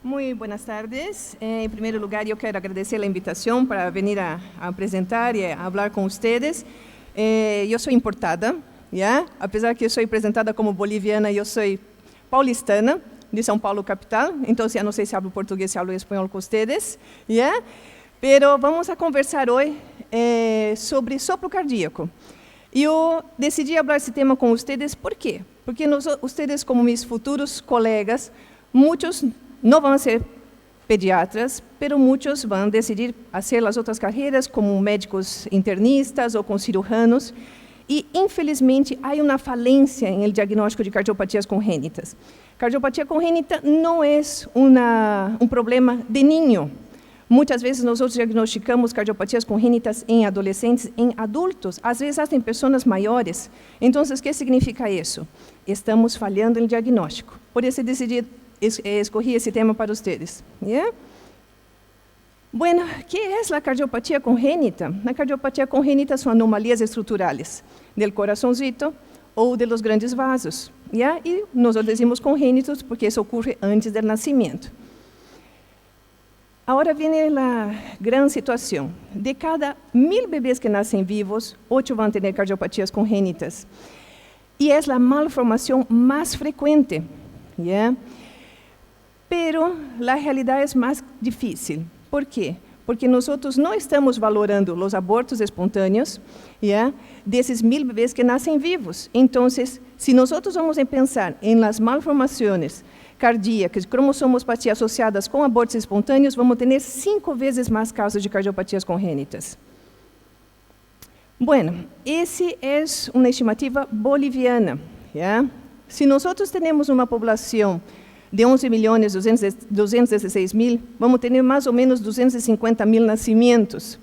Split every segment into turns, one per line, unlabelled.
Muy buenas tardes. En primer lugar, yo quiero agradecer la invitación para venir a presentar y a hablar con ustedes. Yo soy importada, ¿ya? Apesar que eu sou apresentada como boliviana, eu sou paulistana, de São Paulo capital. Então, eu não sei se hablo português, se hablo espanhol com vocês, ¿ya? Pero vamos a conversar hoje sobre sopro cardíaco. Eu decidi falar esse tema com vocês, ¿por quê? Porque vocês, como meus futuros colegas, muitos não vão ser pediatras, pero muitos vão decidir fazer as outras carreiras como médicos internistas ou com cirujanos. E, infelizmente, há uma falência no diagnóstico de cardiopatias congênitas. Cardiopatia congênita não é um problema de ninho. Muitas vezes nós diagnosticamos cardiopatias congênitas em adolescentes, em adultos, às vezes até em pessoas maiores. Então, o que significa isso? Estamos falhando no diagnóstico. Por isso, decidi escolhi esse tema para vocês. Yeah? Bueno, ¿qué es la cardiopatía congénita? La cardiopatía congénita son anomalías estruturales del corazoncito ou de los grandes vasos. ¿Ya? Y nosotros decimos congénitos porque eso ocurre antes del nacimiento. Ahora viene la gran situación. De cada 1000 bebés que nacen vivos, 8 van a tener cardiopatías congénitas. Y es la malformación más frecuente. ¿Ya? Pero la realidad es más difícil. ¿Por quê? Porque nós não estamos valorando os abortos espontâneos, yeah, desses 1000 bebês que nascem vivos. Então, se nós vamos pensar em las malformações cardíacas, cromossomopatias associadas com abortos espontâneos, vamos ter 5 vezes mais casos de cardiopatias congênitas. Bueno, essa é uma estimativa boliviana. Yeah? Se nós temos uma população de 11.216.000, vamos ter mais ou menos 250.000 nascimentos.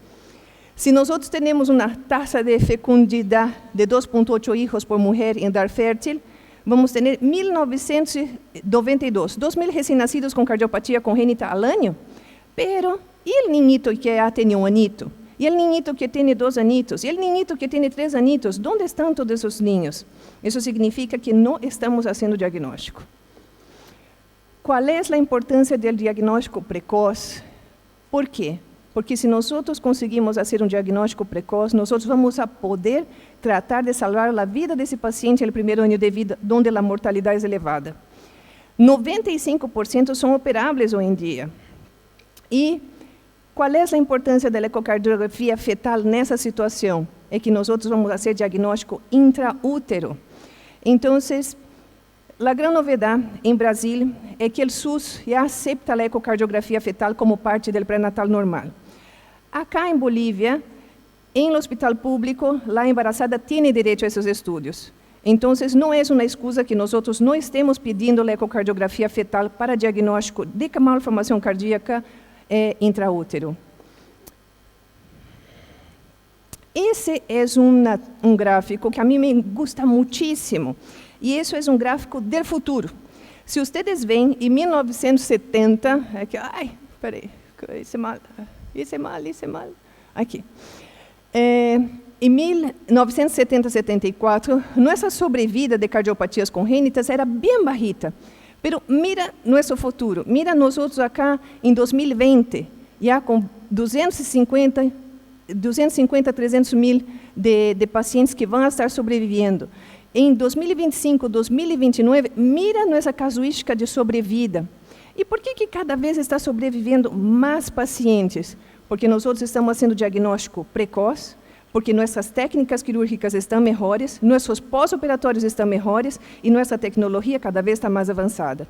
Se nós temos uma taxa de fecundidade de 2,8 hijos por mulher em idade fértil, vamos ter 1.992, 2.000 recém-nascidos com cardiopatia congênita ao ano. Pero, e o niñito que já tem 1 anito? E o niñito que tem 2 anitos? E o niñito que tem 3 anitos? Onde estão todos esses ninhos? Isso significa que não estamos fazendo diagnóstico. Qual é a importância do diagnóstico precoce? Por quê? Porque se nós conseguimos fazer um diagnóstico precoce, nós vamos a poder tratar de salvar a vida desse paciente no primeiro ano de vida, onde a mortalidade é elevada. 95% são operáveis hoje em dia. E qual é a importância da ecocardiografia fetal nessa situação? É que nós vamos fazer diagnóstico intraútero. Então, a grande novidade em Brasil é que o SUS já aceita a ecocardiografia fetal como parte do pré-natal normal. Acá em Bolívia, em hospital público, a embaraçada tem direito a esses estudos. Então, não é uma excusa que nós não estemos pedindo a ecocardiografia fetal para diagnóstico de malformação cardíaca intraútero. Esse é um gráfico que a mim me gusta muitíssimo. E isso é um gráfico do futuro. Se vocês veem, em 1970, aqui, isso é mal. Aqui. Em 1970-74, nossa sobrevida de cardiopatias congênitas era bem bajita. Pero mira nosso futuro, mira nós acá em 2020, já com 250 a 300 mil de pacientes que vão estar sobrevivendo. Em 2025, 2029, mira nossa casuística de sobrevida. E por que cada vez está sobrevivendo mais pacientes? Porque nós estamos fazendo diagnóstico precoce, porque nossas técnicas quirúrgicas estão melhores, nossos pós-operatórios estão melhores e nossa tecnologia cada vez está mais avançada.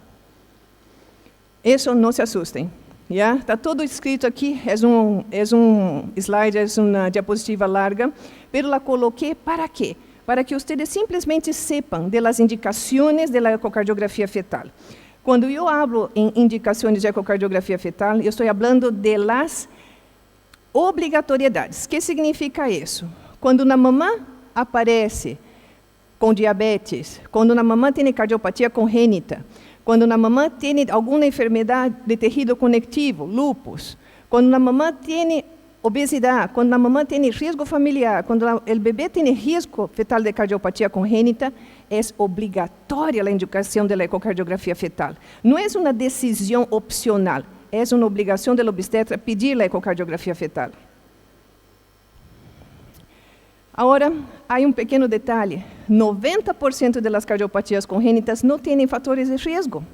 Isso não se assustem. Está todo escrito aqui, é um slide, é uma diapositiva larga, pero la coloquei para quê? Para que vocês simplesmente sepam das indicações da ecocardiografia fetal. Quando eu hablo em indicações de ecocardiografia fetal, eu estou falando de las obrigatoriedades. O que significa isso? Quando uma mamã aparece com diabetes, quando uma mamã tem cardiopatia congênita, quando uma mamã tem alguma enfermidade de tecido conectivo, lúpus, quando uma mamã tem Obesidade, quando a mamãe tem risco familiar, quando o bebê tem risco fetal de cardiopatia congênita, é obrigatória a indicação da ecocardiografia fetal. Não é uma decisão opcional, é uma obrigação do obstetra pedir a ecocardiografia fetal. Agora, há um pequeno detalhe: 90% das cardiopatias congênitas não têm fatores de risco.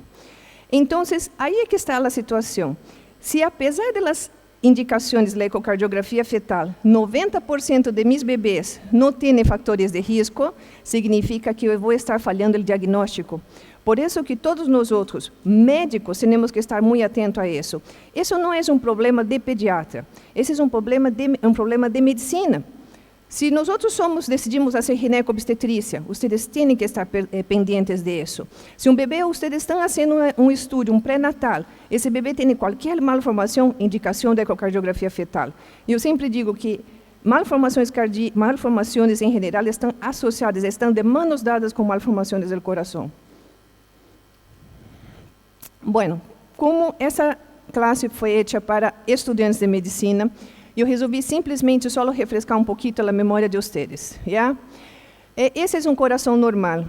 Então, aí é que está a situação. Se, apesar das indicações da ecocardiografia fetal, 90% de meus bebês não têm fatores de risco, significa que eu vou estar falhando o diagnóstico. Por isso que todos nós outros, médicos, temos que estar muito atentos a isso. Isso não é um problema de pediatra, esse é um problema de medicina. Se nós outros decidimos fazer gineco-obstetrícia, vocês têm que estar pendentes disso. Se um bebê, vocês estão fazendo um estudo, um pré-natal, esse bebê tem qualquer malformação, indicação de ecocardiografia fetal. Eu sempre digo que malformações em geral estão associadas, estão de manos dadas com malformações do coração. Bueno, como essa classe foi feita para estudantes de medicina, eu resolvi simplesmente só refrescar um pouquinho a memória de vocês. Yeah? Esse é um coração normal.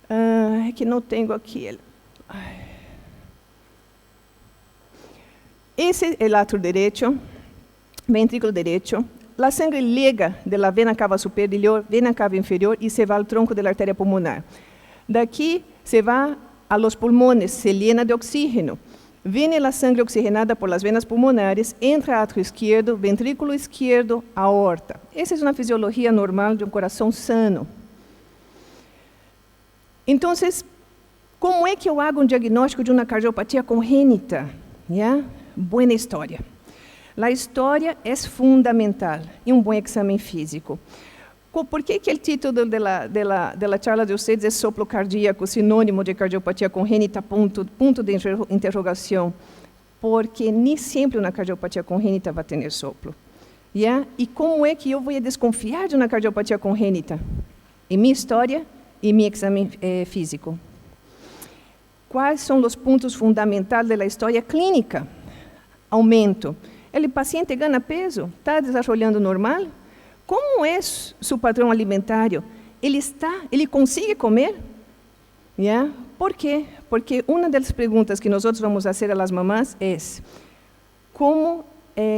É que não tenho aqui ele. Esse é o lado direito, ventrículo direito. A sangue liga da vena cava superior, vena cava inferior e se vai ao tronco da artéria pulmonar. Daqui se vai a los pulmones, se llena de oxígeno. Viene a sangre oxigenada por las venas pulmonares, entra átrio esquerdo, ventrículo esquerdo, aorta. Essa é uma fisiologia normal de um coração sano. Então, como é que eu hago um diagnóstico de uma cardiopatia congênita? Yeah? Boa história. A história é fundamental em um bom exame físico. Por que o título da charla de vocês é sopro cardíaco, sinônimo de cardiopatia congênita, ponto de interrogação? Porque nem sempre uma cardiopatia congênita vai ter sopro. Yeah? E como é que eu vou desconfiar de uma cardiopatia congênita? Em minha história e meu exame físico. Quais são os pontos fundamentais da história clínica? Aumento. O paciente ganha peso? Está desenvolvendo normal? Como é seu padrão alimentar? Ele consegue comer? Yeah? Por quê? Porque uma das perguntas que nós vamos fazer às mamães é: como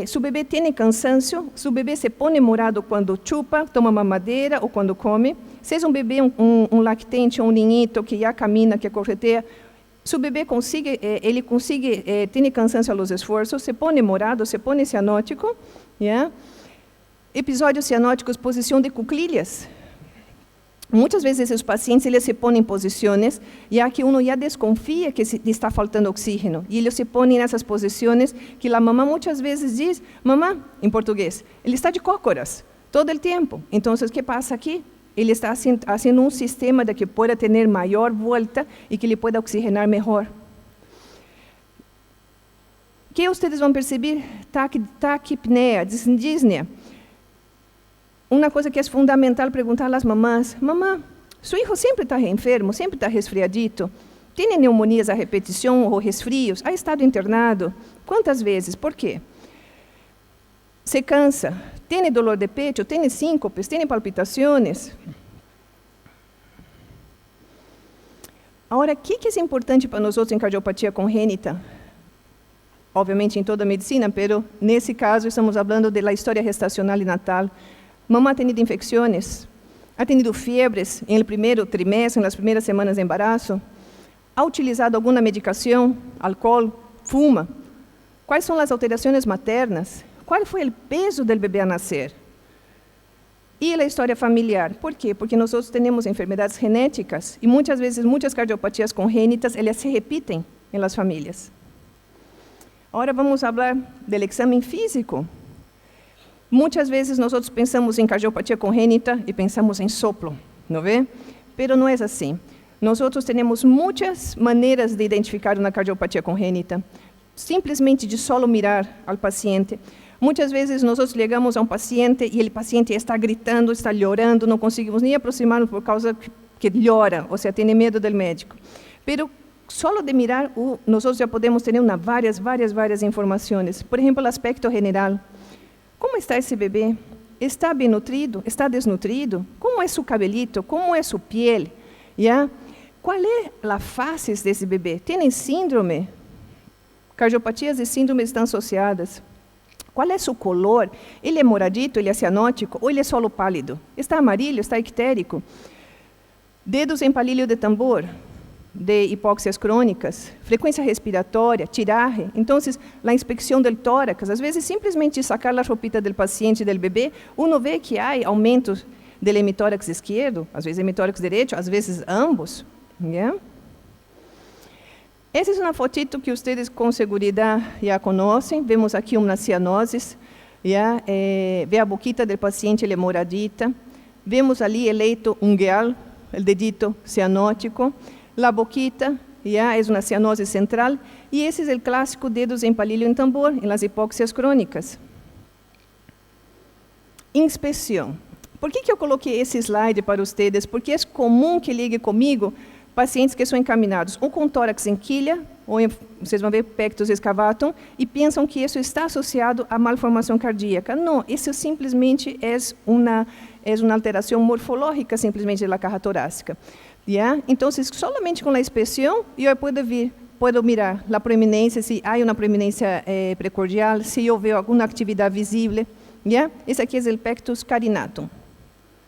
seu bebê tem cansaço? Seu bebê se põe morado quando chupa, toma mamadeira ou quando come? Se é um bebê, um lactente, um niñito que já camina, que correteia, seu bebê tem cansaço aos esforços, se põe morado, se põe cianótico? Yeah? Episódios cianóticos, posição de cuclilhas. Muitas vezes os pacientes eles se põem em posições, já que uno já desconfia que está faltando oxígeno, e eles se põem nessas posições que a mamãe muitas vezes diz: mamãe, em português, ele está de cócoras todo o tempo. Então, o que passa aqui? Ele está fazendo um sistema de que pueda ter maior volta e que ele pueda oxigenar melhor. O que vocês vão perceber? Taquipneia, disnea. Uma coisa que é fundamental perguntar às mamães: mamãe, seu filho sempre está enfermo, sempre está resfriadito? Tem pneumonias a repetição ou resfrios? Ha estado internado? Quantas vezes? Por quê? Se cansa? Tem dolor de peito? Tem síncopes? Tem palpitações? Agora, o que é importante para nós outros em cardiopatia congênita? Obviamente em toda a medicina, mas nesse caso estamos falando da história gestacional e natal. Mamãe ha tenido infecções? Ha tenido fiebres no primeiro trimestre, nas primeiras semanas de embaraço? Ha utilizado alguma medicação? Álcool? Fuma? Quais são as alterações maternas? Qual foi o peso do bebê a nascer? E a história familiar? Por quê? Porque nós temos enfermidades genéticas e muitas vezes muitas cardiopatias congênitas elas se repetem em las famílias. Agora vamos falar do exame físico. Muitas vezes nós pensamos em cardiopatia congênita e pensamos em sopro, não é? Pero não é assim. Nós temos muitas maneiras de identificar uma cardiopatia congênita, simplesmente de só mirar ao paciente. Muitas vezes nós chegamos a um paciente e o paciente está gritando, está chorando, não conseguimos nem aproximar por causa que chora, ou seja, tem medo do médico. Pero solo de mirar, nosotros ya podemos tener várias informações. Por exemplo, o aspecto general. Como está esse bebê? Está bem nutrido? Está desnutrido? Como é seu cabelito? Como é sua piel? ¿Ya? Qual é a face desse bebê? Tem síndrome? Cardiopatias e síndromes estão associadas. Qual é seu color? Ele é moradito? Ele é cianótico? Ou ele é solo pálido? Está amarillo? Está ictérico? Dedos em palilho de tambor, de hipóxias crônicas, frequência respiratória, tiraje. Então, a inspecção do tórax, às vezes, simplesmente sacar a roupita do paciente, do bebê, uno vê que há aumento do hemitórax esquerdo, às vezes hemitórax direito, às vezes ambos. Yeah? Essa é uma fotito que vocês com segurança já conhecem. Vemos aqui uma cianose. Yeah? Vê a boquita do paciente, ele é moradita. Vemos ali eleito ungueal, o dedito cianótico. A boquita yeah, é uma cianose central. E esse é o clássico dedos em palilho em tambor, em las hipóxias crônicas. Inspeção. Por que eu coloquei esse slide para vocês? Porque é comum que ligue comigo pacientes que são encaminados ou com tórax em quilha, ou vocês vão ver pectus excavatum, e pensam que isso está associado à malformação cardíaca. Não, isso simplesmente é uma alteração morfológica, simplesmente, da caja torácica. Yeah? Então, solamente com a inspeção, eu posso mirar a proeminência, se há uma proeminência precordial, se houver alguma atividade visível. Yeah? Esse aqui é o pectus carinatum,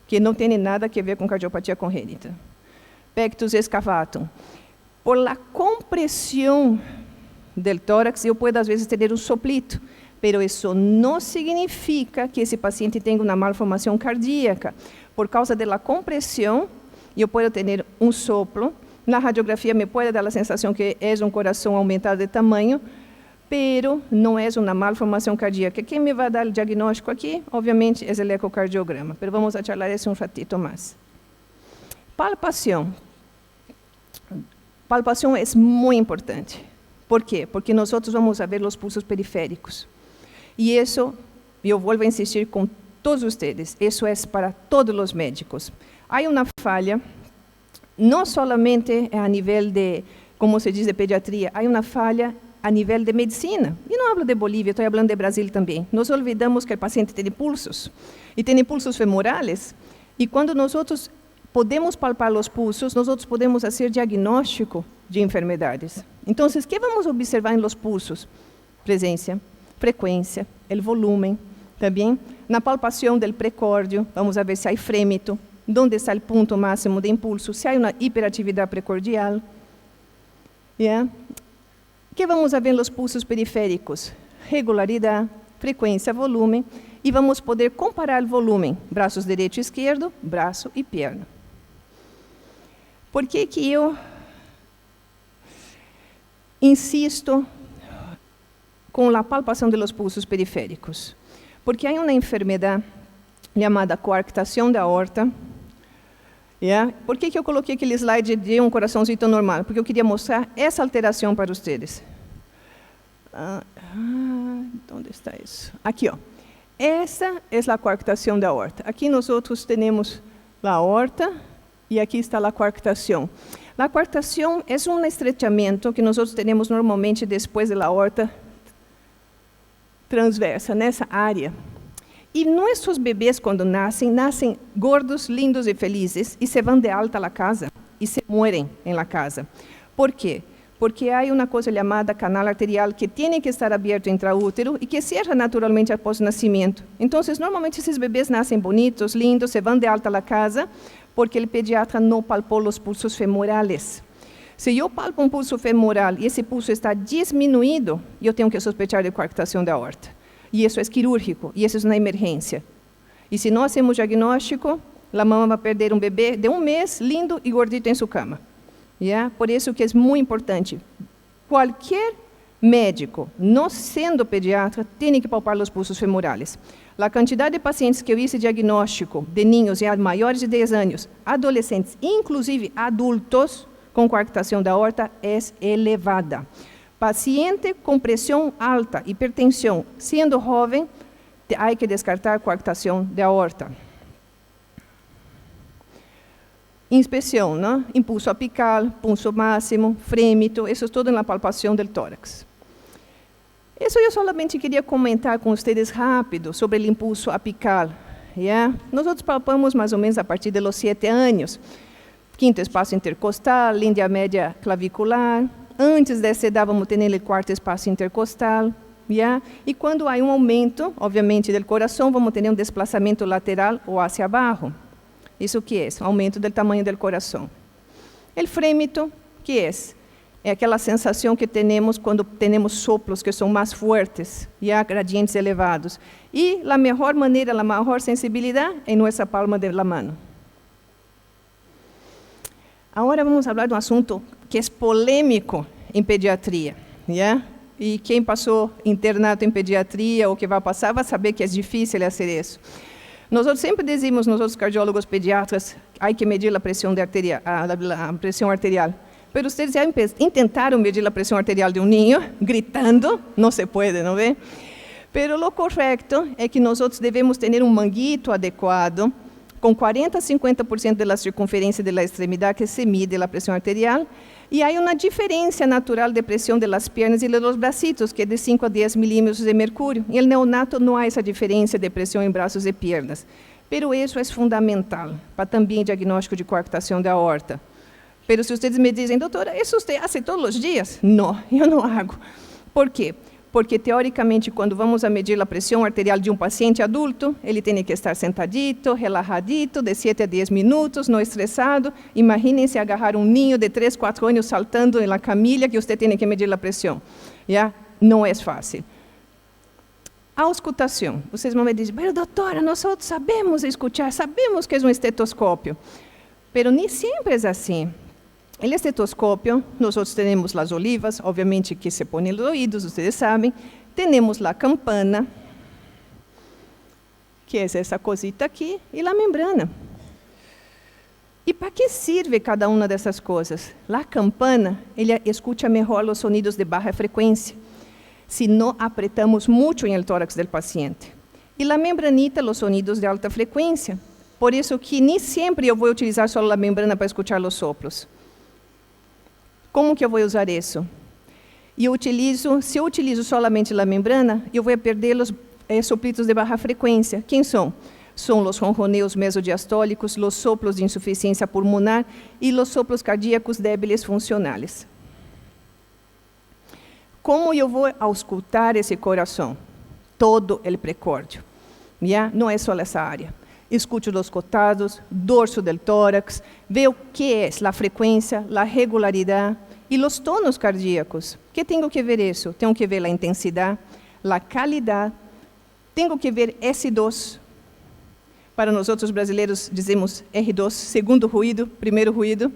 que não tem nada a ver com cardiopatia congênita. Pectus excavatum. Por la compressão do tórax, eu posso, às vezes, ter um soplito, mas isso não significa que esse paciente tenha uma malformação cardíaca. Por causa da compressão, eu posso ter um soplo. Na radiografia, me pode dar a sensação que é um coração aumentado de tamanho, mas não é uma malformação cardíaca. Quem me vai dar o diagnóstico aqui, obviamente, é o ecocardiograma. Mas vamos a charlar isso um ratito mais. Palpação. Palpação é muito importante. Por quê? Porque nós vamos ver os pulsos periféricos. E isso, eu vou insistir com todos vocês, isso é para todos os médicos. Há uma falha, não somente a nível de, como se diz, de pediatria, há uma falha a nível de medicina. E não hablo de Bolívia, estou falando de Brasil também. Nós olvidamos que o paciente tem pulsos, e tem pulsos femorales, e quando nós podemos palpar os pulsos, nós podemos fazer diagnóstico de enfermedades. Então, o que vamos observar nos pulsos? Presença, frequência, o volume, também. Na palpação do precórdio, vamos ver se há frémito, onde está o ponto máximo de impulso, se há uma hiperatividade precordial. Yeah. O que vamos ver nos pulsos periféricos? Regularidade, frequência, volume, e vamos poder comparar o volume, braços direito e esquerdo, braço e perna. Por que eu insisto com a palpação dos pulsos periféricos? Porque há uma enfermidade chamada coarctação da aorta. Yeah? Por que eu coloquei aquele slide de um coraçãozinho normal? Porque eu queria mostrar essa alteração para vocês. Onde está isso? Aqui, ó. Essa é a coarctação da aorta. Aqui nós temos a aorta e aqui está a coarctação. A coarctação é um estreitamento que nós temos normalmente depois da aorta transversa, nessa área. E nossos bebês, quando nascem gordos, lindos e felizes, e se vão de alta à casa, e se morrem em la casa. Por quê? Porque há uma coisa chamada canal arterial que tem que estar aberto intraútero e que cierra naturalmente após o nascimento. Então, normalmente, esses bebês nascem bonitos, lindos, se vão de alta à casa, porque o pediatra não palpou os pulsos femorales. Se eu palpo um pulso femoral e esse pulso está diminuído, eu tenho que sospechar de coarctação da aorta. E isso é quirúrgico, e isso é uma emergência. E se não hacemos diagnóstico, a mãe vai perder um bebê de 1 mês, lindo e gordito em sua cama. Yeah? Por isso que é muito importante. Qualquer médico, não sendo pediatra, tem que palpar os pulsos femorales. A quantidade de pacientes que eu hice diagnóstico de ninhos já maiores de 10 anos, adolescentes, inclusive adultos, com coarctação da aorta, é elevada. Paciente com pressão alta, hipertensão, sendo jovem, há que descartar coarctação da aorta. Inspeção, ¿no? Impulso apical, pulso máximo, frémito, isso é tudo na palpação do tórax. Isso eu solamente queria comentar com vocês rápido sobre o impulso apical. Yeah? Nós palpamos mais ou menos a partir dos 7 anos. Quinto espaço intercostal, linha média clavicular. Antes dessa idade, vamos ter o quarto espaço intercostal. Yeah? E quando há um aumento, obviamente, do coração, vamos ter um desplazamento lateral ou hacia abaixo. Isso que é? Aumento do tamanho do coração. O frémito, que é? É aquela sensação que temos quando temos soplos que são mais fortes, e há gradientes elevados. E a melhor maneira, a maior sensibilidade é em nossa palma da mão. Agora vamos falar de um assunto que é polêmico em pediatria. Yeah? E quem passou internato em pediatria ou que vai passar, vai saber que é difícil fazer isso. Nós sempre dizemos, nós cardiólogos pediatras, há que medir a pressão arterial. Pero vocês já tentaram medir a pressão arterial de um ninho, gritando, não se pode, não é? Pero o correto é que nós devemos ter um manguito adequado, com 40 a 50% da circunferência da extremidade que se mide a pressão arterial, e há uma diferença natural de pressão das pernas e dos bracitos, que é de 5 a 10 milímetros de mercúrio. E no neonato não há essa diferença de pressão em braços e pernas. Pero isso é fundamental para também diagnóstico de coarctação da aorta. Pero se vocês me dizem, doutora, isso você faz todos os dias? Não, eu não hago. Por quê? Porque, teoricamente, quando vamos a medir a pressão arterial de um paciente adulto, ele tem que estar sentadito, relajadito, de 7 a 10 minutos, não estressado. Imaginem-se agarrar um ninho de 3, 4 anos saltando na camilha que você tem que medir a pressão. Yeah? Não é fácil. A auscultação. Vocês vão me dizer, mas doutora, nós sabemos escutar, sabemos que é um estetoscópio. Pero nem sempre é assim. O estetoscópio, nós temos as olivas, obviamente que se põem nos ouvidos, vocês sabem. Temos a campana, que é essa cosita aqui, e a membrana. E para que serve cada uma dessas coisas? A campana, ele escuta melhor os sonidos de baixa frequência, se não apretamos muito em el tórax do paciente. E a membranita, os sonidos de alta frequência. Por isso que nem sempre eu vou utilizar só a membrana para escutar os soplos. Como que eu vou usar isso? Se eu utilizo solamente a membrana, eu vou perder os soplitos de baixa frequência. Quem são? São os ronroneos mesodiastólicos, os soplos de insuficiência pulmonar e os soplos cardíacos débiles funcionais. Como eu vou auscultar esse coração? Todo o precórdio. Yeah? Não é só essa área. Escute os cotados, dorso del tórax, vê o que é a frequência, a regularidade e os tonos cardíacos. Que tenho que ver isso? Tenho que ver a intensidade, a qualidade, tenho que ver S2. Para nós outros brasileiros dizemos R2, segundo ruído, primeiro ruído.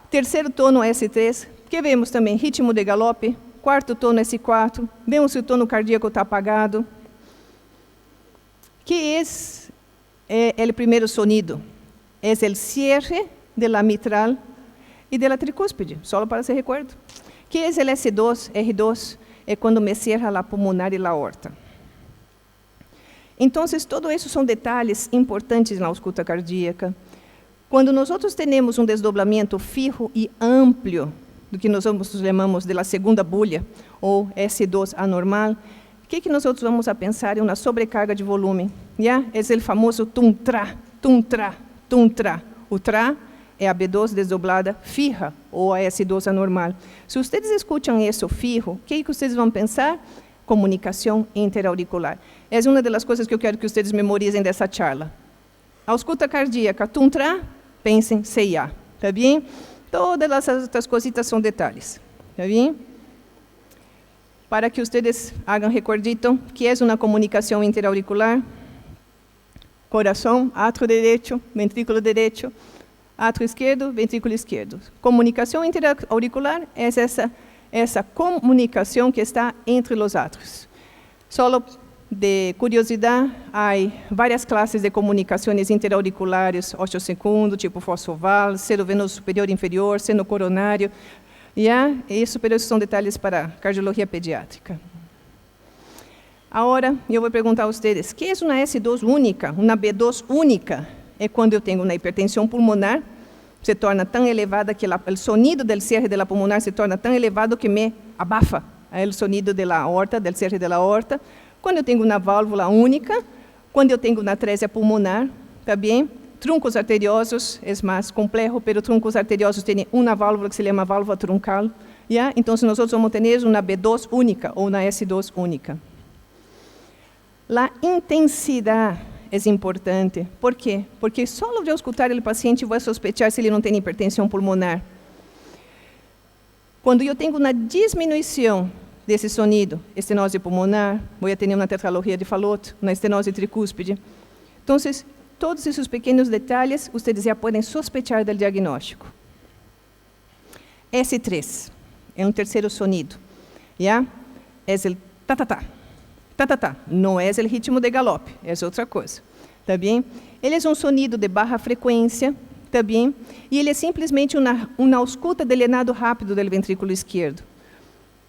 Terceiro tono S3, que vemos também ritmo de galope. Quarto tono S4, vemos se o tono cardíaco está apagado. Que é o primeiro sonido? É o cierre de la mitral e de la tricúspide, só para se recuerdo. Que é o S2, R2? É quando me cierra a pulmonar e a aorta. Então, todo isso são detalhes importantes na ausculta cardíaca. Quando nós temos um desdobramento fijo e amplo, do que nós chamamos de la segunda bulha, ou S2 anormal, o que nós vamos a pensar em uma sobrecarga de volume? Yeah? É o famoso tum-tra, tum-tra, tum-tra. O tra é a B2 desdoblada fija, ou a S2 anormal. Se vocês escutam isso fijo, o que vocês vão pensar? Comunicação interauricular. É uma das coisas que eu quero que vocês memorizem dessa charla. Ausculta cardíaca, tum-tra, pensem CIA. Tá bem? Todas essas outras cositas são detalhes. Tá bem? Para que vocês hagam recordito, que é uma comunicação interauricular? Coração, átrio direito, ventrículo direito, átrio esquerdo, ventrículo esquerdo. Comunicação interauricular é essa comunicação que está entre os átrios. Só de curiosidade, há várias classes de comunicações interauriculares, ósseo segundo, tipo fosso oval, seno venoso superior e inferior, seno coronário. Yeah? Isso são detalhes para cardiologia pediátrica. Agora, eu vou perguntar a vocês, o que é uma S2 única, uma B2 única? É quando eu tenho uma hipertensão pulmonar, se torna tão elevada que o sonido do cierre da pulmonar se torna tão elevado que me abafa o sonido da aorta, do cierre da aorta. Quando eu tenho uma válvula única, quando eu tenho uma atresia pulmonar, tá bem? Troncos arteriosos é mais complexo, mas troncos arteriosos têm uma válvula que se chama válvula truncal. ¿Ya? Então, nós vamos ter uma B2 única ou uma S2 única. A intensidade é importante. Por quê? Porque só de eu escutar o paciente, vou sospechar se ele não tem hipertensão pulmonar. Quando eu tenho uma diminuição desse sonido, estenose pulmonar, vou ter uma tetralogia de Fallot, uma estenose tricúspide. Então, todos esses pequenos detalhes, vocês já podem sospechar do diagnóstico. S3 é um terceiro sonido. ¿Ya? É o ta-ta-ta. Ta-ta-ta. Não é o ritmo de galope, é outra coisa. Tá bem? Ele é um sonido de baixa frequência, tá bem? E ele é simplesmente uma ausculta delenado rápido do ventrículo esquerdo.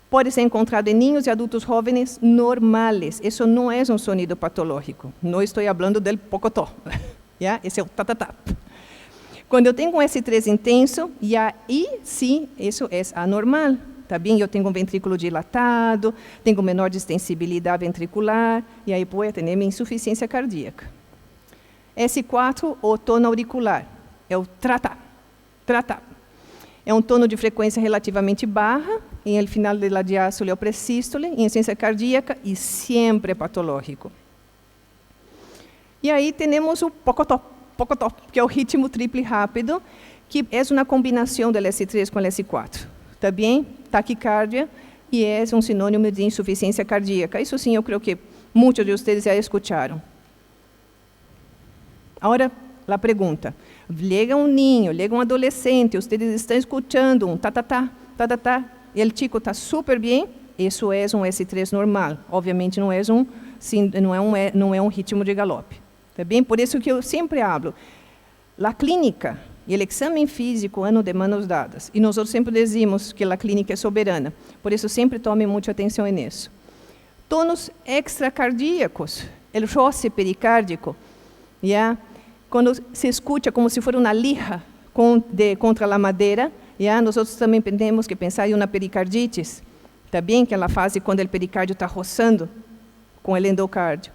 Pode ser encontrado em ninhos e adultos jovens normais. Isso não é um sonido patológico. Não estou falando do pocotó. ¿Ya? Esse é o ta-ta-ta. Quando eu tenho um S3 intenso, e aí sim, isso é anormal. Tá bem? Eu tenho um ventrículo dilatado, tenho menor distensibilidade ventricular, e aí pode ter minha insuficiência cardíaca. S4, o tono auricular, é o tra-ta, tra-ta. É um tono de frequência relativamente baixa, em el final de la diástole ou pré-sístole, em insuficiência cardíaca, e sempre é patológico. E aí temos o pocotó, pocotó, que é o ritmo triple rápido, que é uma combinação do S3 com o S4. Tá bem? Taquicardia, e é um sinônimo de insuficiência cardíaca. Isso sim, eu creio que muitos de vocês já escutaram. Agora, a pergunta. Chega um ninho, chega um adolescente, vocês estão escutando um ta-ta-ta, ta-ta-ta, e o chico está super bem, isso é um S3 normal. Obviamente não é um ritmo de galope. Tá bem? Por isso que eu sempre hablo. A clínica e o exame físico andam de mãos dadas. E nós sempre dizemos que a clínica é soberana. Por isso, sempre tome muita atenção nisso. Tonos extracardíacos, o roce pericárdico, yeah? Quando se escuta como se fosse uma lija contra a madeira, yeah? Nós também temos que pensar em uma pericardites, tá bem? Que é a fase quando o pericárdio está roçando com o endocárdio.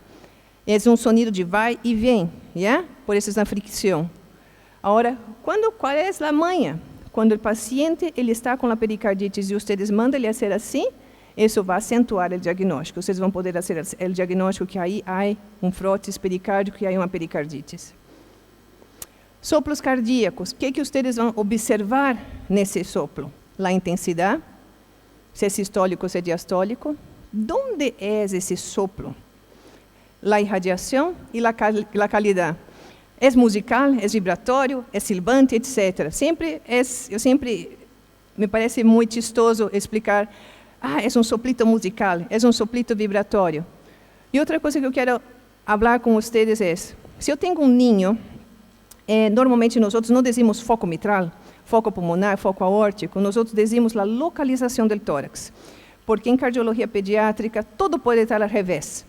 É um sonido de vai e vem, yeah? Por isso é uma fricção. Agora, qual é a manha? Quando o paciente ele está com a pericardite e vocês mandam ele fazer assim, isso vai acentuar o diagnóstico. Vocês vão poder fazer o diagnóstico que aí há um frótis pericárdico e há uma pericardite. Soplos cardíacos. O que vocês vão observar nesse soplo? A intensidade, se é sistólico ou se é diastólico. Onde é esse soplo? A irradiação e a qualidade. É musical, é vibratório, é silbante, etc. Me parece muito chistoso explicar, é um soplito musical, é um soplito vibratório. E outra coisa que eu quero falar com vocês é, se eu tenho um ninho, normalmente nós não dizemos foco mitral, foco pulmonar, foco aórtico, nós dizemos a localização do tórax. Porque em cardiologia pediátrica, tudo pode estar ao revés.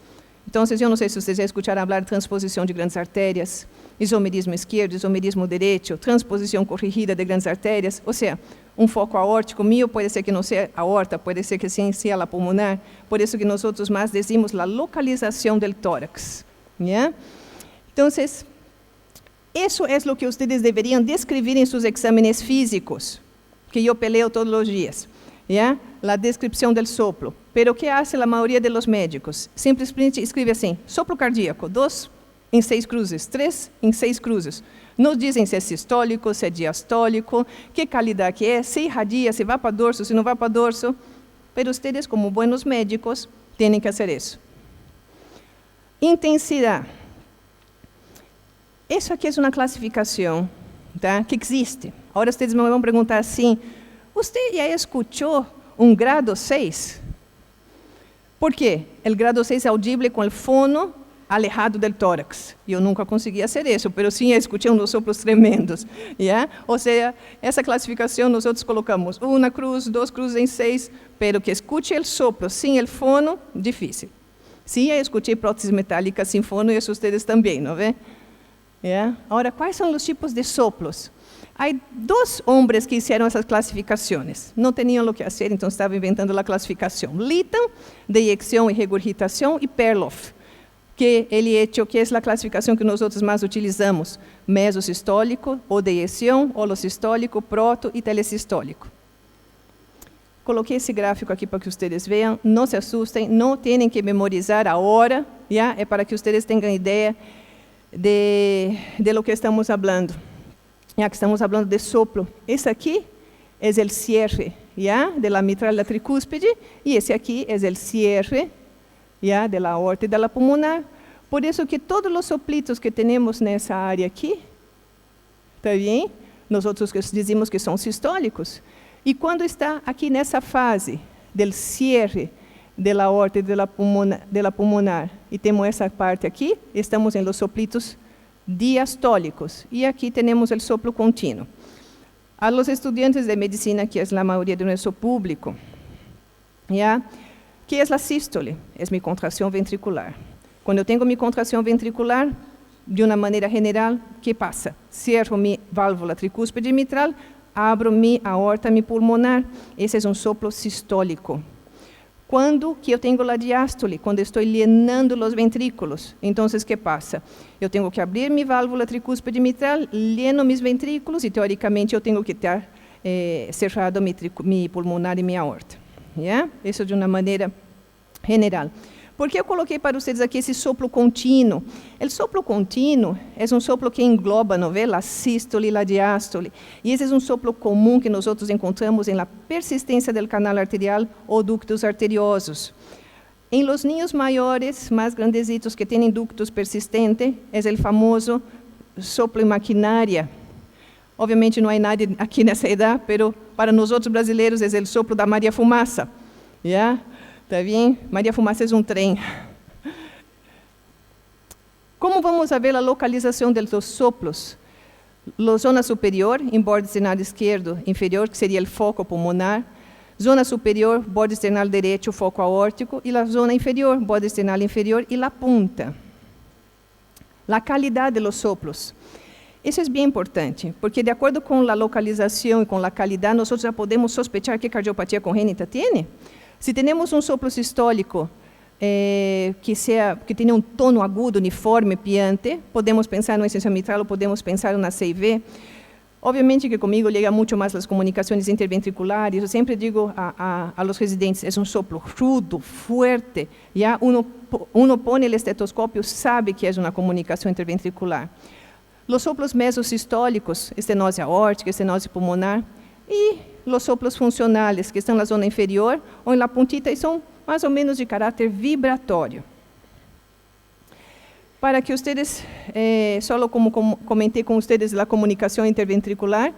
Então, eu não sei se vocês já escutaram falar de transposição de grandes artérias, isomerismo esquerdo, isomerismo direito, transposição corrigida de grandes artérias, ou seja, um foco aórtico meu pode ser que não seja aorta, pode ser que sim seja a pulmonar, por isso que nós outros mais dizemos a localização do tórax. Yeah? Então, isso é o que vocês deveriam descrever em seus exames físicos, que eu peleo todos os dias. Yeah? A descrição do soplo. Pero o que faz a maioria dos médicos? Simplesmente escreve assim, soplo cardíaco, 2 em 6 cruzes, 3 em 6 cruzes. Não dizem se é sistólico, se é diastólico, que qualidade que é, se irradia, se vai para dorso, se não vai para dorso. Pero vocês, como buenos médicos, têm que fazer isso. Intensidade. Isso aqui é uma classificação, tá? Que existe. Agora vocês me vão perguntar assim, você já escutou um grado 6? Por quê? O grado 6 é audível com o fono alejado do tórax. Eu nunca consegui fazer isso, mas sim escutei uns soplos tremendos. Yeah? Ou seja, essa classificação nós outros colocamos 1 cruz, 2 cruzes em 6, pero que escute o soplo sem o fono, difícil. Sim, eu escutei prótese metálica sem fono e isso vocês também, não é? Yeah? Agora, quais são os tipos de soplos? Há dois homens que fizeram essas classificações. Não tinham o que fazer, então estavam inventando a classificação. Lytton, deyecção e regurgitação, e Perloff, que ele hecho, que é a classificação que nós outros mais utilizamos: mesosistólico, ou deyecção, holosistólico, proto e telesistólico. Coloquei esse gráfico aqui para que vocês vejam. Não se assustem, não têm que memorizar a hora, já? É para que vocês tenham ideia de lo que estamos falando. Já que estamos falando de soplo. Esse aqui é o cierre, já? De la mitral da tricúspide, e esse aqui é o cierre, já? De la aorta e da la pulmonar. Por isso que todos os soplitos que temos nessa área aqui, está bem? Nós outros dizemos que são sistólicos. E quando está aqui nessa fase del cierre de la aorta e de la pulmonar, e temos essa parte aqui, estamos em los soplitos diastólicos. E aqui temos o soplo contínuo. A los estudiantes de medicina, que é a maioria do nosso público, ¿ya? Que é a sístole? É minha contração ventricular. Quando eu tenho minha contração ventricular, de uma maneira general, o que passa? Cierro minha válvula tricúspide mitral, abro minha aorta, minha pulmonar. Esse é um soplo sistólico. Quando que eu tenho a diástole? Quando estou llenando os ventrículos. Então, o que passa? Eu tenho que abrir minha válvula tricúspide mitral, lleno meus ventrículos, e teoricamente eu tenho que ter cerrado minha pulmonar e minha aorta. Yeah? Isso de uma maneira general. Por que eu coloquei para vocês aqui esse soplo contínuo? O soplo contínuo é um soplo que engloba, não vê? A sístole e a diástole. E esse é um soplo comum que nós outros encontramos em la persistência do canal arterial ou ductos arteriosos. Em los niños maiores, mais grandecitos, que têm ductos persistentes, é o famoso soplo em maquinária. Obviamente não há nada aqui nessa idade, mas para nós outros brasileiros é o soplo da Maria Fumaça. Yeah? Está bem? Maria Fumaça é um trem. Como vamos ver a localização dos soplos? A zona superior, em bordo external esquerdo inferior, que seria o foco pulmonar. Zona superior, bordo external direito, foco aórtico. E a zona inferior, bordo external inferior e a punta. A qualidade dos soplos. Isso é bem importante, porque de acordo com a localização e com a qualidade, nós já podemos sospechar que cardiopatia congênita tem. Se temos um soplo sistólico que tenha um tono agudo, uniforme, piante, podemos pensar no insuficiência mitral ou podemos pensar na CIV. Obviamente que comigo liga muito mais as comunicações interventriculares. Eu sempre digo a los residentes, é um soplo rudo, forte. Já uno põe o estetoscópio, sabe que é uma comunicação interventricular. Os soplos mesosistólicos, estenose aórtica, estenose pulmonar, e os soplos funcionais, que estão na zona inferior ou na puntita, e são mais ou menos de caráter vibratório. Para que vocês, só como comentei com vocês, a comunicação interventricular,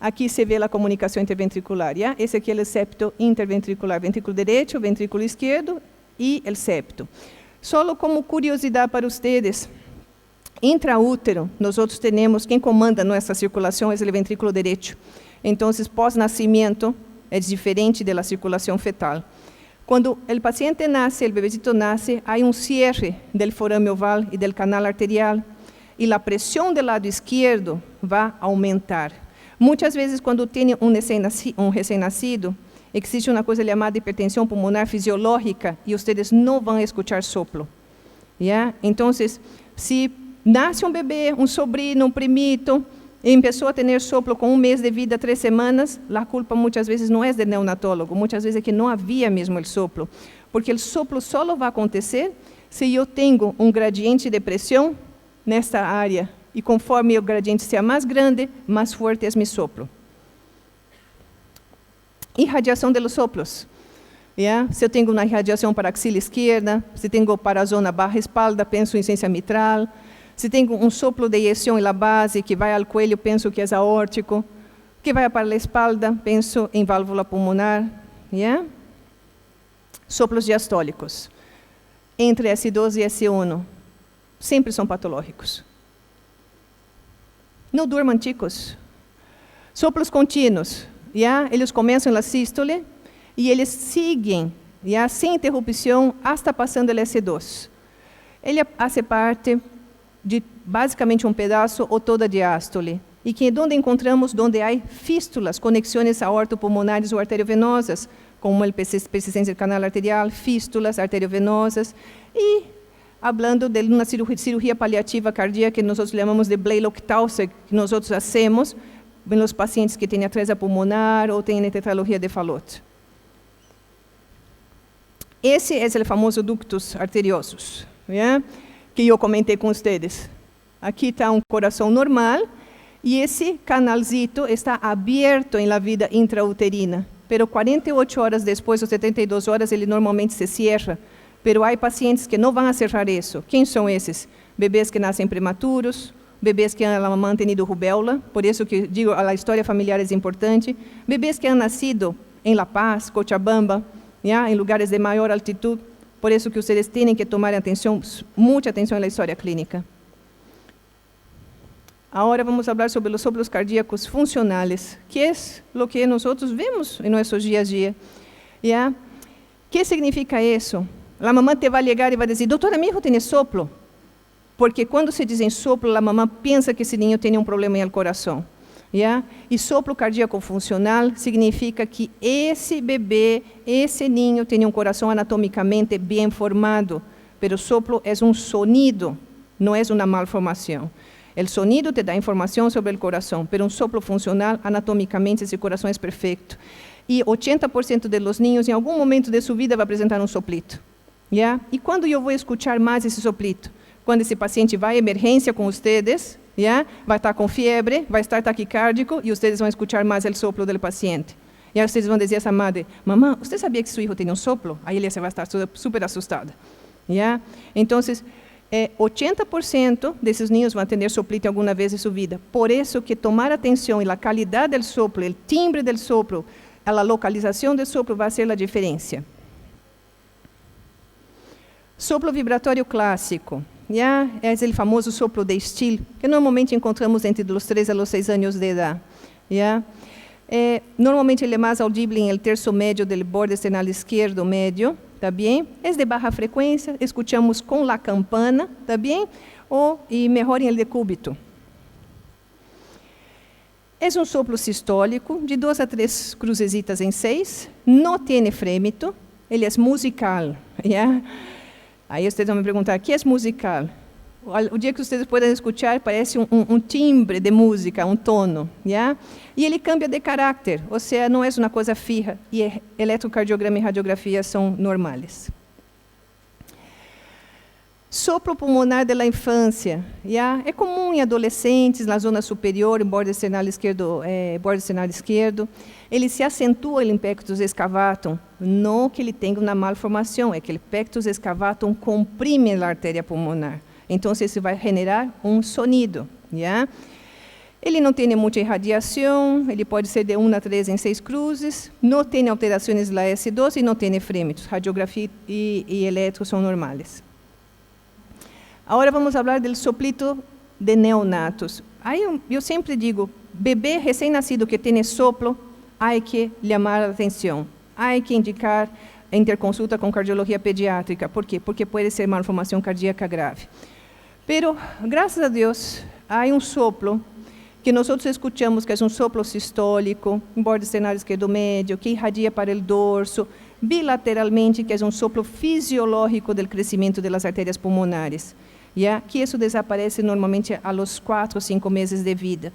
aqui se vê a comunicação interventricular. ¿ya? Esse aqui é o septo interventricular, ventrículo direito, ventrículo esquerdo e o septo. Só como curiosidade para vocês, intraútero, nós outros temos, quem comanda nossa circulação é o ventrículo direito. Então, pós-nascimento, é diferente da circulação fetal. Quando o paciente nasce, o bebecito nasce, há um cierre do forame oval e do canal arterial, e a pressão do lado esquerdo vai aumentar. Muitas vezes, quando tem um recém-nascido, existe uma coisa chamada hipertensão pulmonar fisiológica, e vocês não vão escutar soplo. ¿Ya? Então, se nasce um bebê, um sobrinho, um primito, e começou a ter soplo com 1 mês de vida, 3 semanas, a culpa muitas vezes não é do neonatólogo, muitas vezes é que não havia mesmo o soplo, porque o soplo só vai acontecer se eu tenho um gradiente de pressão nesta área, e conforme o gradiente seja mais grande, mais forte é meu soplo. Irradiação dos soplos. Yeah? Se eu tenho uma irradiação para a axila esquerda, se tenho para a zona barra-espalda, penso em insuficiência mitral. Se tenho um soplo de eyecção em la base, que vai ao coelho, penso que é aórtico. Que vai para a espalda, penso em válvula pulmonar. Yeah? Soplos diastólicos. Entre S2 e S1, sempre são patológicos. Não durmam, chicos. Soplos contínuos. Yeah? Eles começam na sístole e eles seguem, yeah? Sem interrupção, até passando o S2. Ele faz parte de basicamente um pedaço ou toda a diástole. e que onde encontramos onde há fístulas, conexões aortopulmonares ou arteriovenosas, como a persistência do canal arterial, fístulas arteriovenosas, e hablando de uma cirurgia paliativa cardíaca que nós chamamos de Blalock-Taussig, que nós fazemos nos pacientes que têm atresia pulmonar ou têm tetralogia de Fallot. Esse é o famoso ductus arteriosus, que eu comentei com vocês. Aqui está um coração normal, e esse canalzito está aberto em la vida intrauterina, pero 48 horas depois, ou 72 horas, ele normalmente se cierra. Pero há pacientes que não vão a cerrar isso. Quem são esses? Bebês que nascem prematuros, bebês que a mamãe tem tido rubéola, por isso que digo, a história familiar é importante, bebês que han nascido em La Paz, Cochabamba, em lugares de maior altitude, por isso que vocês têm que tomar atenção, muita atenção na história clínica. Agora vamos falar sobre os soplos cardíacos funcionais, que é o que nós vemos em nossos dia a dia. O que significa isso? A mamãe te vai chegar e vai dizer, doutora, meu hijo tem soplo. Porque quando se diz soplo, a mamãe pensa que esse ninho tem um problema no coração. E soplo cardíaco funcional significa que esse bebê, esse ninho tem um coração anatomicamente bem formado, pero soplo é um sonido, não é uma malformação. O sonido te dá informação sobre o coração, pero um soplo funcional, anatomicamente, esse coração é perfeito. E 80% dos ninhos, em algum momento de sua vida, vai apresentar um soplito. E quando eu vou escutar mais esse soplito? Quando esse paciente vai à emergência com vocês, vai estar com febre, vai estar taquicárdico, e vocês vão escutar mais o soplo do paciente. E aí vocês vão dizer a essa madre, mamãe, você sabia que seu filho tem um soplo? Aí ele vai estar super assustada. Então, 80% desses ninhos vão ter soplito alguma vez em sua vida. Por isso que tomar atenção na qualidade do soplo, o timbre do soplo, a localização do soplo vai ser a diferença. Soplo vibratório clássico. É o famoso soplo de Still, que normalmente encontramos entre os 3 a los 6 anos de idade. Normalmente ele é mais audível em el terço médio do borde esternal esquerdo médio, tá bem? É de baixa frequência, escutamos com la campana, tá bem? E melhor em el decúbito. É um soplo sistólico, de 2 a 3 crucecitas em 6, não tem frémito, ele é musical. Aí vocês vão me perguntar, o que é musical? O dia que vocês podem escutar, parece um timbre de música, um tono. E ele cambia de caráter, ou seja, não é uma coisa fija, e eletrocardiograma e radiografia são normais. Soplo pulmonar da infância. É comum em adolescentes, na zona superior, em borde esternal esquerdo. Ele se acentua em pectus excavatum, não que ele tenha uma malformação, é que o pectus excavatum comprime a artéria pulmonar. Então, isso vai generar um sonido. Ele não tem muita irradiação, ele pode ser de 1 a 3 em 6 cruzes, não tem alterações na S12 e não tem efrêmitos. Radiografia e eletro são normais. Agora vamos falar do soplito de neonatos. Aí eu sempre digo, bebê recém-nascido que tem soplo, há que chamar a atenção, há que indicar a interconsulta com cardiologia pediátrica. ¿Por quê? Porque pode ser malformação cardíaca grave. Pero, graças a Deus, há um soplo que nós escutamos, que é um soplo sistólico, em borde esternal esquerdo médio, que irradia para o dorso, bilateralmente, que é um soplo fisiológico do crescimento das artérias pulmonares. Que isso desaparece normalmente a los 4 ou 5 meses de vida.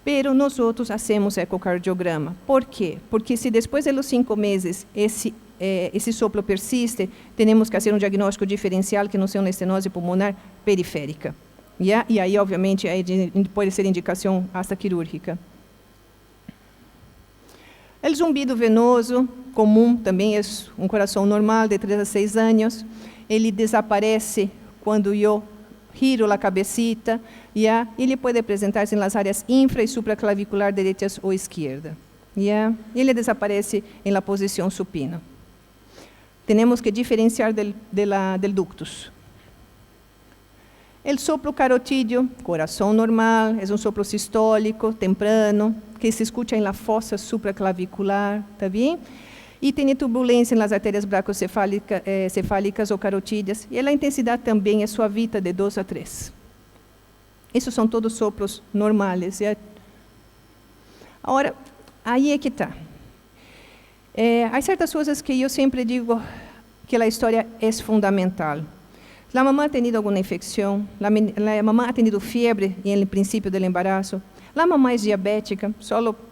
Pero nós hacemos ecocardiograma. ¿Por quê? Porque se depois de los 5 meses esse soplo persiste, temos que fazer um diagnóstico diferencial que não seja uma estenose pulmonar periférica. E aí, obviamente, pode ser indicação hasta quirúrgica. O zumbido venoso, comum, também é um coração normal, de 3 a 6 anos. Ele desaparece quando eu giro a cabecita, ele pode apresentar-se nas áreas infra e supraclavicular direitas ou esquerda. Ele desaparece em la posição supina. Temos que diferenciar del ductus. O soplo carotídeo, coração normal, é um soplo sistólico, temprano, que se escuta em la fossa supraclavicular, tá bem? E tem turbulência nas artérias bracocefálicas ou carotídeas, e a intensidade também é suavita de 2 a 3. Esses são todos soplos normais, Agora, aí é que está. Há certas coisas que eu sempre digo que a história é fundamental. A mamã ha tenido alguma infecção, a mamã ha tenido fiebre no princípio do embarazo, a mamã é diabética,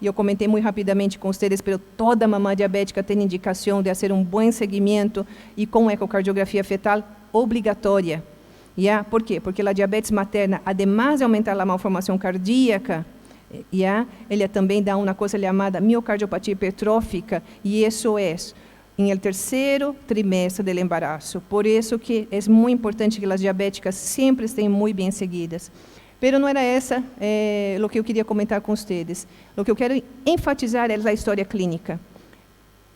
eu comentei muito rapidamente com vocês, mas toda mamã diabética tem indicação de fazer um bom seguimento e com ecocardiografia fetal obrigatória. Yeah? Por quê? Porque a diabetes materna, además de aumentar a malformação cardíaca, ele também dá uma coisa chamada miocardiopatia hipertrófica, e isso é em el terceiro trimestre do embarazo. Por isso que é muito importante que as diabéticas sempre estejam muito bem seguidas. Mas não era essa o que eu queria comentar com vocês. O que eu quero enfatizar é a história clínica.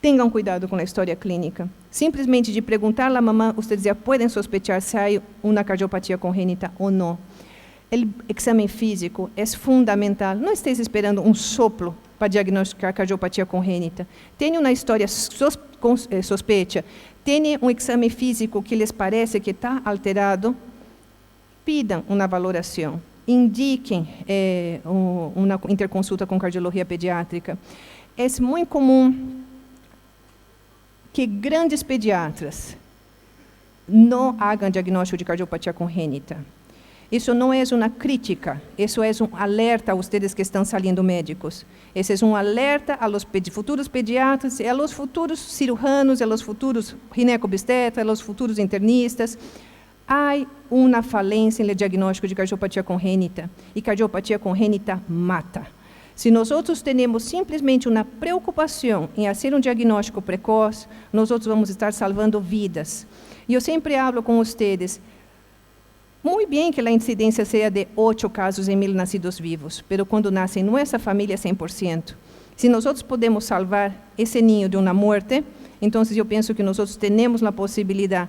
Tenham cuidado com a história clínica. Simplesmente de perguntar à mamã, vocês já podem sospechar se há uma cardiopatia congênita ou não. O exame físico é fundamental. Não esteja esperando um sopro para diagnosticar cardiopatia congênita. Tenha uma história suspeita, tenha um exame físico que lhes parece que está alterado, pidam uma valoração, indiquem uma interconsulta com cardiologia pediátrica. É muito comum que grandes pediatras não hagam diagnóstico de cardiopatia congênita. Isso não é uma crítica, isso é um alerta a vocês que estão saindo médicos. Esse é um alerta a los futuros pediatras, a los futuros cirujanos, a los futuros ginecobstetras, a los futuros internistas. Há uma falência no diagnóstico de cardiopatia congênita, e cardiopatia congênita mata. Se nós temos simplesmente uma preocupação em fazer um diagnóstico precoce, nós vamos estar salvando vidas. E eu sempre falo com vocês, muito bem que a incidência seja de 8 casos em 1000 nascidos vivos, mas quando nasce em nossa família 100%. Se nós podemos salvar esse ninho de uma morte, então eu penso que nós temos a possibilidade.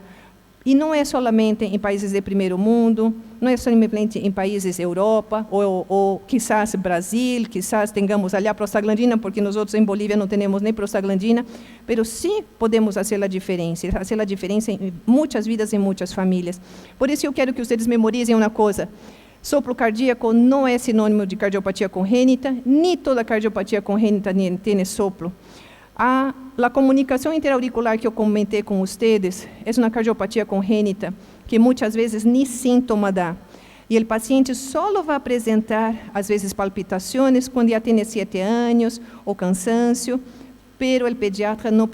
E não é somente em países de primeiro mundo, não é somente em países Europa, ou quizás Brasil, quizás tenhamos ali a prostaglandina, porque nós em Bolívia não temos nem prostaglandina, mas sim podemos fazer a diferença em muitas vidas, em muitas famílias. Por isso eu quero que vocês memorizem uma coisa: sopro cardíaco não é sinônimo de cardiopatia congênita, nem toda cardiopatia congênita tem sopro. A comunicação interauricular que eu comentei com vocês é uma cardiopatia congênita que muitas vezes nem síntoma dá. E o paciente só vai apresentar, às vezes, palpitações quando já tem 7 anos, ou cansaço, pero o pediatra não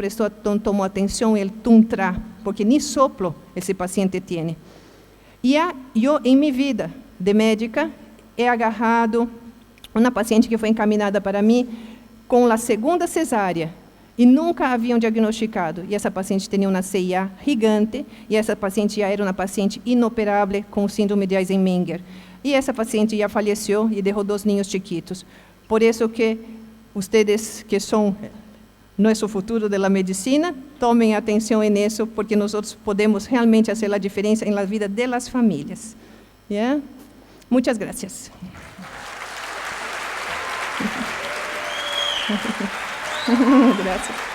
tomou atenção e tuntra, porque nem sopro esse paciente tem. E eu, em minha vida de médica, he agarrado uma paciente que foi encaminhada para mim com a segunda cesárea, e nunca haviam diagnosticado. E essa paciente tinha uma CIA gigante, e essa paciente já era uma paciente inoperável com síndrome de Eisenmenger. E essa paciente já faleceu e deixou 2 ninhos chiquitos. Por isso que vocês que são nosso futuro da medicina, tomem atenção nisso, porque nós podemos realmente fazer a diferença na vida das famílias. Yeah? Muitas graças. Gracias.